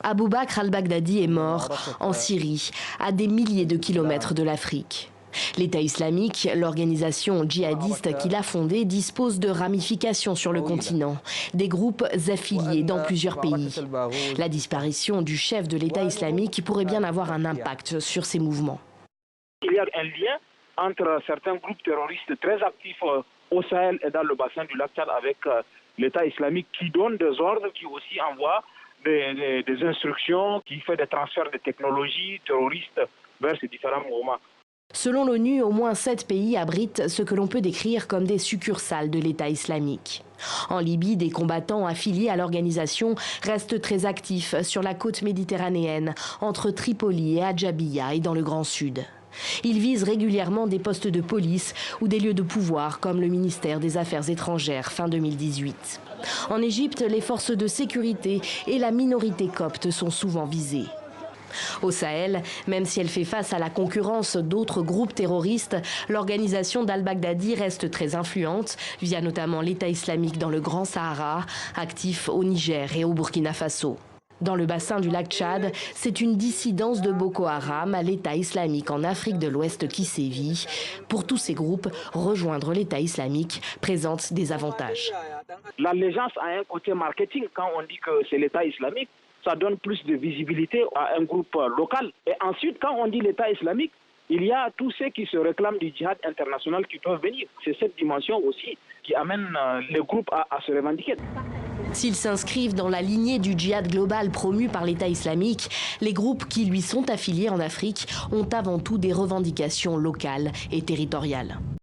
Abou Bakr al-Baghdadi est mort en Syrie, à des milliers de kilomètres de l'Afrique. L'État islamique, l'organisation djihadiste qu'il a fondée, dispose de ramifications sur le continent, des groupes affiliés dans plusieurs pays. La disparition du chef de l'État islamique pourrait bien avoir un impact sur ces mouvements. Il y a un lien entre certains groupes terroristes très actifs au Sahel et dans le bassin du lac Tchad avec l'État islamique qui donne des ordres, qui aussi envoie des instructions, qui fait des transferts de technologies terroristes vers ces différents mouvements. Selon l'ONU, au moins 7 pays abritent ce que l'on peut décrire comme des succursales de l'État islamique. En Libye, des combattants affiliés à l'organisation restent très actifs sur la côte méditerranéenne, entre Tripoli et Adjabia et dans le Grand Sud. Ils visent régulièrement des postes de police ou des lieux de pouvoir comme le ministère des Affaires étrangères fin 2018. En Égypte, les forces de sécurité et la minorité copte sont souvent visées. Au Sahel, même si elle fait face à la concurrence d'autres groupes terroristes, l'organisation d'al-Baghdadi reste très influente, via notamment l'État islamique dans le Grand Sahara, actif au Niger et au Burkina Faso. Dans le bassin du lac Tchad, c'est une dissidence de Boko Haram, l'État islamique en Afrique de l'Ouest qui sévit. Pour tous ces groupes, rejoindre l'État islamique présente des avantages. L'allégeance a un côté marketing. Quand on dit que c'est l'État islamique, ça donne plus de visibilité à un groupe local. Et ensuite, quand on dit l'État islamique, il y a tous ceux qui se réclament du djihad international qui peuvent venir. C'est cette dimension aussi qui amène les groupes à se revendiquer. S'ils s'inscrivent dans la lignée du djihad global promu par l'État islamique, les groupes qui lui sont affiliés en Afrique ont avant tout des revendications locales et territoriales.